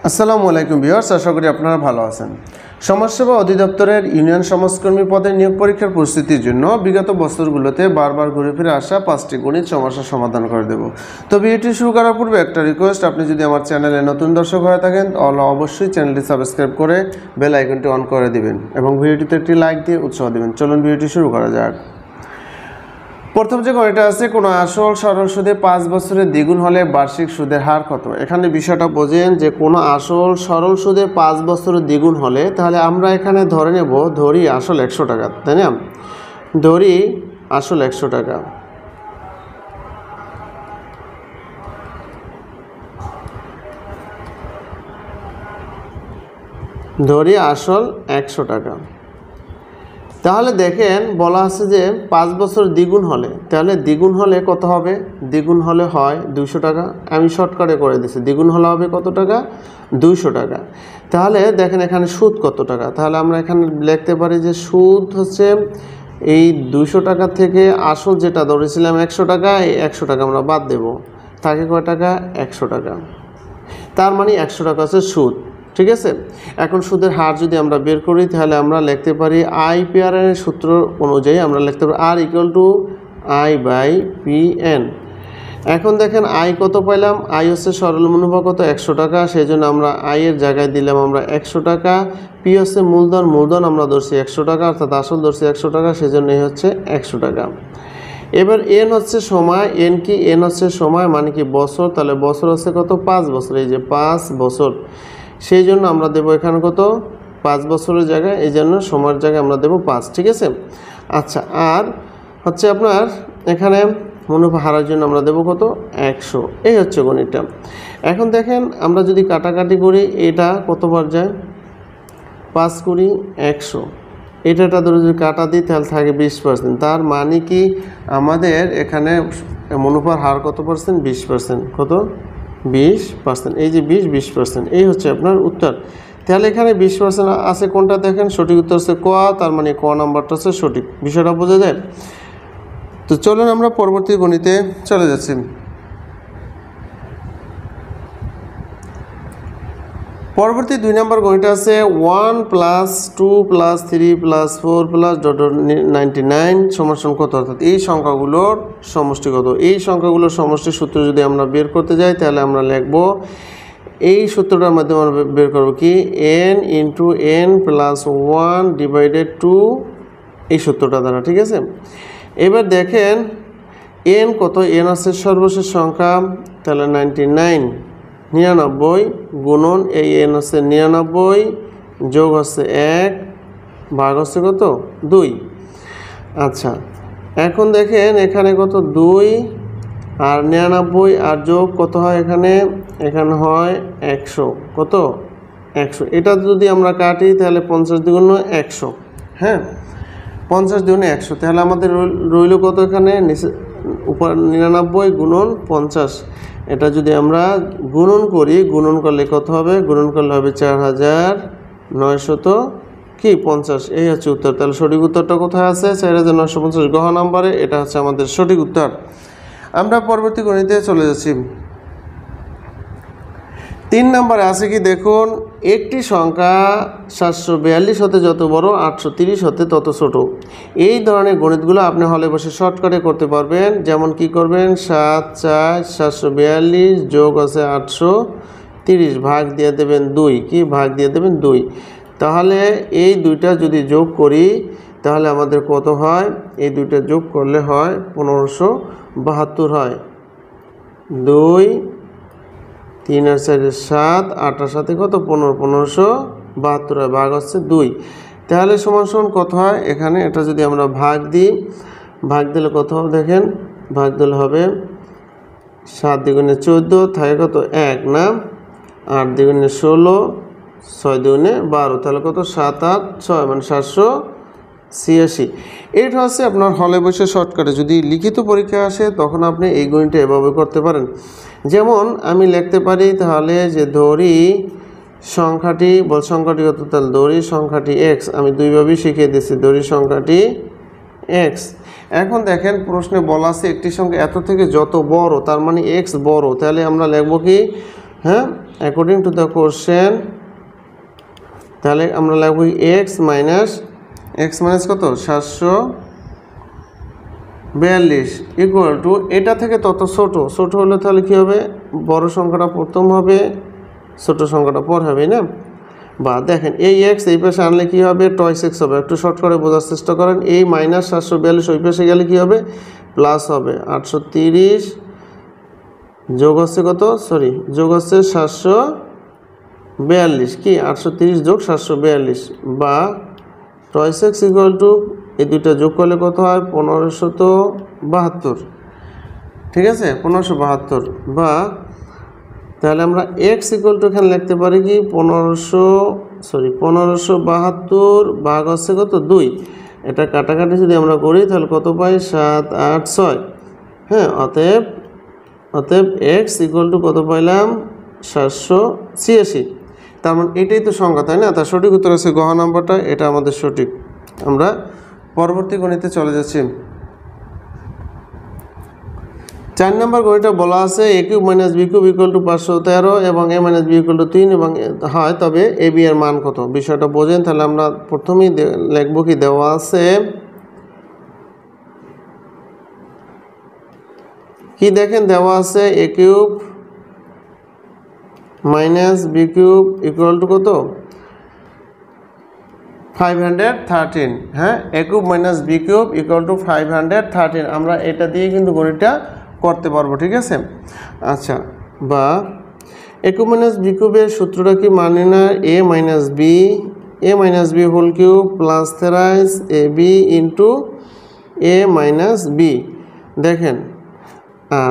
আসসালামু আলাইকুম ভিউয়ার্স, আশা করি আপনারা ভালো আছেন। সমাজসেবা অধিদপ্তরের ইউনিয়ন সমাজকর্মী পদে নিয়োগ পরীক্ষার প্রস্তুতির জন্য বিগত বছরগুলোতে বারবার ঘুরে ফিরে আসা 5টি গণিত সমস্যার সমাধান করে দেব। তো ভিডিওটি শুরু করার পূর্বে একটা রিকোয়েস্ট, আপনি যদি আমার চ্যানেলে নতুন দর্শক হয়ে থাকেন তাহলে অবশ্যই চ্যানেলটি সাবস্ক্রাইব করে বেল আইকনটি অন করে দিবেন এবং ভিডিওটিতে একটি লাইক দিয়ে উৎসাহ দিবেন। চলুন ভিডিওটি শুরু করা যাক। প্রথম যে গণিতটা আছে, কোনো আসল সরল সুদে 5 বছরের দ্বিগুণ হলে বার্ষিক সুদের হার কত? এখানে বিষয়টা বোঝেন যে কোনো আসল সরল সুদে 5 বছরের দ্বিগুণ হলে তাহলে আমরা এখানে ধরে নেব, ধরি আসল 100 টাকা, তাই না? ধরি আসল 100 টাকা। ধরি আসল 100 টাকা। তাহলে দেখেন বলা আছে যে 5 বছর দ্বিগুণ হলে, তাহলে দ্বিগুণ হলে কত হবে? দ্বিগুণ হলে হয় 200 টাকা। আমি শর্টকাটে করে দিচ্ছি, দ্বিগুণ হলে হবে কত টাকা? 200 টাকা। তাহলে দেখেন এখানে সুদ কত টাকা, তাহলে আমরা এখানে লিখতে পারি যে সুদ হচ্ছে এই 200 টাকা থেকে আসল যেটা ধরেছিলাম 100 টাকা, এই 100 টাকা আমরা বাদ দেব, থাকে কয় টাকা? 100 টাকা। তার মানে 100 টাকা হচ্ছে সুদ, ঠিক আছে। এখন সুদের হার যদি আমরা বের করি তাহলে আমরা লিখতে পারি IPRN এর সূত্র অনুযায়ী আমরা লিখতে পারি R = I/PN। এখন দেখেন আই কত পাইলাম? আই হচ্ছে সরল মুনাফা কত? 100 টাকা, সেই জন্য আমরা আই এর জায়গায় দিলাম আমরা 100 টাকা। পি হচ্ছে মূলধন আমরা ধরছি 100 টাকা, অর্থাৎ আসল ধরছি 100 টাকা, সেই জন্য হচ্ছে 100 টাকা। এবার এন হচ্ছে সময়, এন কি? এন হচ্ছে সময় মানে কি বছর, তাহলে বছর হচ্ছে কত? 5 বছর, এই যে 5 বছর, সেই জন্য আমরা দেবো এখানে কত? 5 বছরের জায়গায়, এই জন্য সময়ের জায়গায় আমরা দেবো 5, ঠিক আছে। আচ্ছা, আর হচ্ছে আপনার এখানে মুনাফা হারার জন্য আমরা দেবো কত? 100। এই হচ্ছে গণিতটা। এখন দেখেন আমরা যদি কাটাকাটি করি, এটা কতবার যায়? 5 করি 100, এটা ধরে যদি কাটা দিই তাহলে থাকে 20%। তার মানে কি আমাদের এখানে মুনাফার হার কত পার্সেন্ট? 20%। কত? 20%। এই যে 20%, এই হচ্ছে আপনার উত্তর। তাহলে এখানে 20% আছে কোনটা? দেখেন সঠিক উত্তর হচ্ছে ক, তার মানে ক নাম্বারটা হচ্ছে সঠিক। বিষয়টা বোঝা যায়? তো চলুন আমরা পরবর্তী গণিতে চলে যাচ্ছি। পরবর্তী 2 নম্বর গণিত আছে 1 + 2 + 3 + 4 + 99 = কত? অর্থাৎ এই সংখ্যাগুলোর সমষ্টি কত? এই সংখ্যাগুলোর সমষ্টির সূত্র যদি আমরা বের করতে যাই তাহলে আমরা লিখব, এই সূত্রটার মাধ্যমে আমরা বের করব কি? n × n + 1 / 2, এই সূত্রটা দ্বারা, ঠিক আছে। এবার দেখেন n কত? n আছে সর্বশেষ সংখ্যা, তাহলে 99 গুণন এই n হচ্ছে 99 যোগ হচ্ছে 1 ভাগ হচ্ছে কত? 2। আচ্ছা, এখন দেখেন এখানে কত? 2 আর 99 আর যোগ কত হয়? এখানে হয় 100। কত? 100। এটা যদি আমরা কাটি তাহলে 50 দ্বিগুণ 100, হ্যাঁ, 50 দ্বিগুণ 100। তাহলে আমাদের রইল কত? এখানে নিচে উপর 99 গুণন 50। এটা যদি আমরা গুণন করি, গুণন করলে কত হবে? গুণন করলে হবে 4950 এই হচ্ছে উত্তর। তাহলে সঠিক উত্তরটা কোথায় আছে? 4950 গহ নাম্বারে, এটা হচ্ছে আমাদের সঠিক উত্তর। আমরা পরবর্তী গণিতে চলে যাচ্ছি। 3 নম্বরে আছে কি দেখুন, একটি সংখ্যা 742 হতে যত বড় 830 হতে তত ছোট। এই ধরনের গণিতগুলো আপনি হলে বসে শর্টকাটে করতে পারবেন। যেমন কি করবেন? 7 4 742 যোগ আছে 830 ভাগ দিয়ে দেবেন 2, কি ভাগ দিয়ে দেবেন 2। তাহলে এই দুইটা যদি যোগ করি তাহলে আমাদের কত হয়? এই দুইটা যোগ করলে হয় 1572 হয়। 2 3 আর 4 7, 8 আর 7 কত? 1572 হয়, ভাগ হচ্ছে 2। তাহলে সমান কত হয়? এখানে এটা যদি আমরা ভাগ দিই, ভাগ দিলে কত হবে? দেখেন ভাগ দিলে হবে 7 দ্বিগুণে 14, থাকে কত? 1 না, 8 দ্বিগুণে 16, 6 দ্বিগুণে 12, তাহলে কত? 7 8 6 মানে 786। এইটা হচ্ছে আপনার হলে বসে শর্টকাটে। যদি লিখিত পরীক্ষা আসে তখন আপনি এই গণিতটা এভাবে করতে পারেন। যেমন আমি লিখতে পারি তাহলে যে ধরি সংখ্যাটি, সংখ্যাটি কত? তাহলে ধরি সংখ্যাটি x, আমি দুইভাবেই শিখিয়ে দিচ্ছি, ধরি সংখ্যাটি x। এখন দেখেন প্রশ্নে বলা আছে একটি সংখ্যা এত থেকে যত বড়, তার মানে x বড়, তাহলে আমরা লিখব কি? হ্যাঁ, অ্যাকর্ডিং টু দ্য কোশ্চেন তাহলে আমরা লিখব এক্স মাইনাস কত 742 ইকুয়াল টু এটা থেকে তত ছোট হলে তাহলে কী হবে, বড় সংখ্যাটা প্রথম হবে, ছোট সংখ্যাটা পর হবে না। বা দেখেন এই এক্স এই পাশে আনলে কী হবে, টয়েস এক্স হবে। একটু শর্ট করে বোঝার চেষ্টা করেন। এই মাইনাস 742 ওই পাশে গেলে কী হবে, প্লাস হবে। 830 যোগ হচ্ছে কত, যোগ হচ্ছে 742 কি 830 যোগ 742 বা টয়েস এক্স ইকুয়াল টু এই দুইটা যোগ করলে কত হয় 1572। ঠিক আছে, 1572 বা তাহলে আমরা এক্স ইকুয়াল টু এখানে লিখতে পারি কি 1572 ভাগ হচ্ছে কত 2। এটা কাটাকাটি যদি আমরা করি তাহলে কত পাই 7 8 6। হ্যাঁ, অতএব এক্স ইকুয়াল টু কত পাইলাম 786। তার মানে এটাই তো সংখ্যা, তাই না? তার সঠিক উত্তর আছে গহ নাম্বারটা, এটা আমাদের সঠিক। আমরা পরবর্তী গণিতে চলে যাচ্ছি। 4 নম্বর গণিতটা বলা আছে a cube minus B cube equal to 513 এবং a minus B equal to 3 এবং হয়, তবে এ বি এর মান কত, বিষয়টা বোঝেন। তাহলে আমরা প্রথমেই লিখব কি দেওয়া আছে কি দেখেন, দেওয়া আছে a cube minus B cube equal to কত 513। হ্যাঁ, a cube minus B cube equal to 513। আমরা এটা দিয়ে কিন্তু গণিতটা করতে পারবো। ঠিক আছে, আচ্ছা। বা a কিউব মাইনাস বি কিউবের সূত্রটা কি মানে না, a minus B whole cube plus thrice A B into a minus B. দেখেন,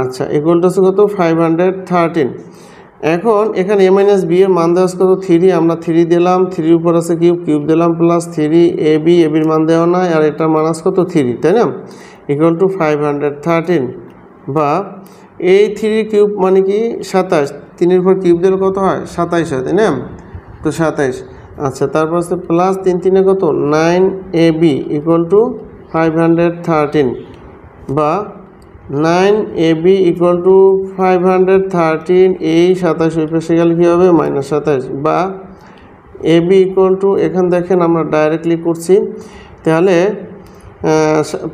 আচ্ছা, ইকুয়াল টু কত 513। এখন এখানে a মাইনাস বি এর মান দেওয়া আছে কত 3, আমরা 3 দিলাম, 3 উপর আছে কিউব দিলাম প্লাস 3 এ বির মান দেওয়া নাই, আর এটার মান আছে কত 3, তাই না? ইকুয়াল টু 513 বা এই 3 কিউব মানে কি 27, 3 উপর কিউব দিলে কত হয় 27 হয়, তাই না? তো 27। আচ্ছা, তারপর আছে প্লাস 3 3 কত 9 এ বি ইকুয়াল টু 513 বা 9 এ বি ইকুয়াল টু 513। এই 27 ওই পাশে গেলে কী হবে মাইনাস 27 বা এ বি ইকুয়াল টু, এখানে দেখেন আমরা ডাইরেক্টলি করছি, তাহলে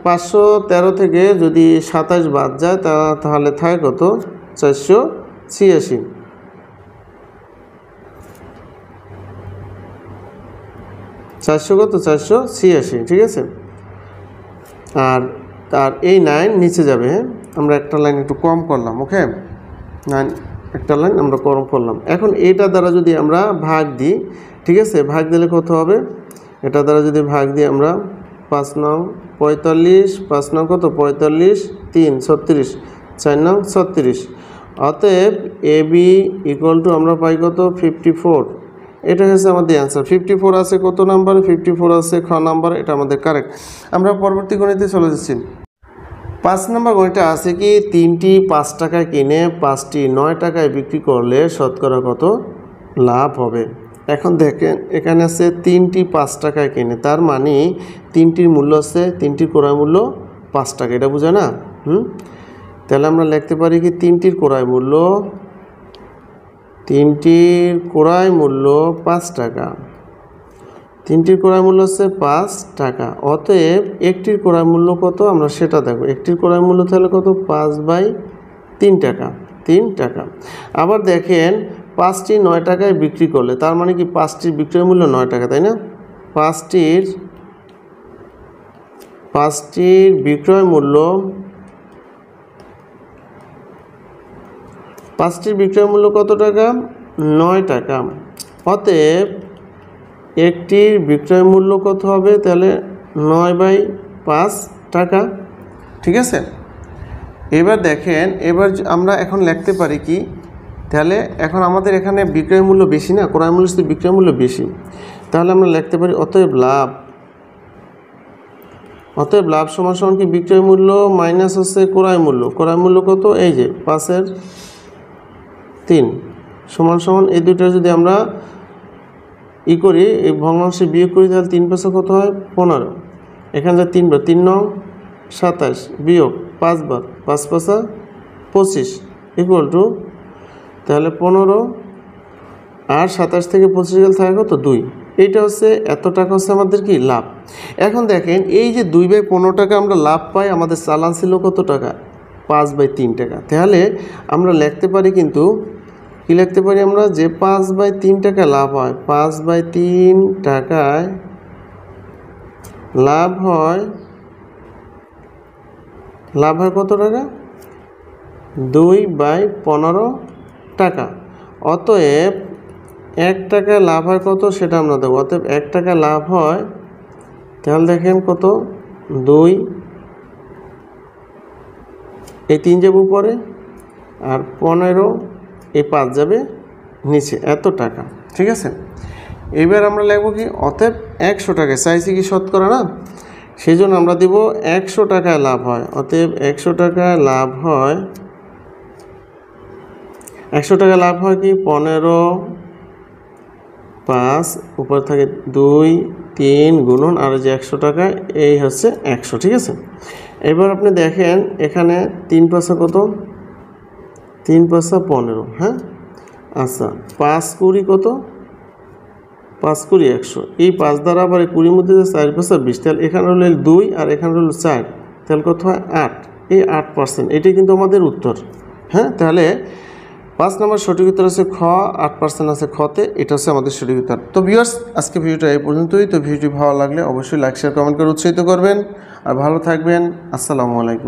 513 থেকে যদি 27 বাদ যায় তাহলে থাকে কত 486। 486, ঠিক আছে। আর এই 9 নিচে যাবে। হ্যাঁ, আমরা একটা লাইন একটু কম করলাম, ওকে 9 একটা লাইন আমরা কম করলাম। এখন এটা দ্বারা যদি আমরা ভাগ দিই, ঠিক আছে, ভাগ দিলে কত হবে, এটা দ্বারা যদি ভাগ দিই আমরা 5 9 45, 5 9 কত 45, 3 36, 4 9 36। অতএব এ বি ইকুয়াল টু আমরা পাই কত 54। এটা হচ্ছে আমাদের অ্যান্সার। 54 আছে কত নাম্বার, 54 আছে খ নাম্বার, এটা আমাদের কারেক্ট। আমরা পরবর্তী গণিতে চলে যাচ্ছি। 5 নম্বর গণিতটা আছে কি 3টি 5 টাকায় কিনে 5টি 9 টাকায় বিক্রি করলে শতকরা কত লাভ হবে। এখন দেখেন এখানে আছে 3টি 5 টাকায় কিনে, তার মানে 3টির মূল্য আছে, 3টির ক্রয় মূল্য 5 টাকা, এটা বোঝা না? তাহলে আমরা লিখতে পারি কি 3টির ক্রয় মূল্য 5 টাকা। 3টির ক্রয় মূল্য হচ্ছে 5 টাকা। অতএব একটির ক্রয় মূল্য কত আমরা সেটা দেখব। একটির ক্রয় মূল্য তাহলে কত 5/3 টাকা, 3 টাকা। আবার দেখেন 5টি 9 টাকায় বিক্রি করলে, তার মানে কি 5টির বিক্রয় মূল্য 9 টাকা, তাই না? 5টির বিক্রয় মূল্য 5টির বিক্রয় মূল্য কত টাকা 9 টাকা। অতএব একটির বিক্রয় মূল্য কত হবে তাহলে 9/5 টাকা, ঠিক আছে। এবার দেখেন, এবার আমরা এখন লিখতে পারি কি, তাহলে এখন আমাদের এখানে বিক্রয় মূল্য বেশি না, ক্রয় মূল্য সাথে বিক্রয় মূল্য বেশি, তাহলে আমরা লিখতে পারি অতএব লাভ সমান কি বিক্রয় মূল্য মাইনাস হচ্ছে ক্রয় মূল্য। ক্রয় মূল্য কত, এই যে 5/3 সমান এই দুটো যদি আমরা করি, এই ভগ্নাংশে বিয়োগ করি, তাহলে 3 5 কত হয় 15। এখানে 3 বার 3 9 27 বিয়োগ 5 বার 5 5 25 ইকুয়াল টু, তাহলে 15 আর 27 থেকে 25 গেলে থাকে কত 2। এইটা হচ্ছে এত টাকা হচ্ছে আমাদের কি লাভ। এখন দেখেন এই যে 2/15 টাকা আমরা লাভ পাই, আমাদের চালান ছিল কত টাকা 5/3 টাকা। তাহলে আমরা লিখতে পারি কিন্তু কি লিখতে পারি আমরা যে 5/3 টাকা লাভ হয়, 5/3 টাকায় লাভ হয় কত টাকা 2/15 টাকা। অতএব 1 টাকা লাভ হয় কত সেটা আমরা দেবো। অতএব 1 টাকা লাভ হয়, তাহলে দেখেন কত 2, এই 3 যাবে উপরে আর 15, এই 5 যাবে নিচে, এত টাকা। ঠিক আছে, এবার আমরা লিখবো কি অতএব 100 টাকায় চাইছি কি শতকরা না, সেই জন্য আমরা দিব 100 টাকায় লাভ হয়। অতএব 100 টাকায় লাভ হয়, 100 টাকা লাভ হয় কি 15, 5 উপর থাকে 2, 3 গুণন আর যে 100 টাকা, এই হচ্ছে 100। ঠিক আছে, এবার আপনি দেখেন এখানে 3 পয়সা কত, 3 পয়সা 15। হ্যাঁ, আচ্ছা 5 20 কত, 5 20 100। এই 5 দ্বারা আবার 20 মধ্যে 4 পয়সা 20, তাহলে এখানে হলো 2 আর এখানে হলো 4, তাহলে কত হয় 8। এই 8%, এটাই কিন্তু আমাদের উত্তর। হ্যাঁ, তাহলে 5 নম্বর সঠিক উত্তর আছে খ, 8% আছে খতে, এটা হচ্ছে আমাদের সঠিক উত্তর। তো ভিউয়ার্স, আজকে ভিডিওটা এই পর্যন্তই। তো ভিডিওটি ভালো লাগলে অবশ্যই লাইক শেয়ার কমেন্ট করে উৎসাহিত করবেন আর ভালো থাকবেন। আসসালামু আলাইকুম।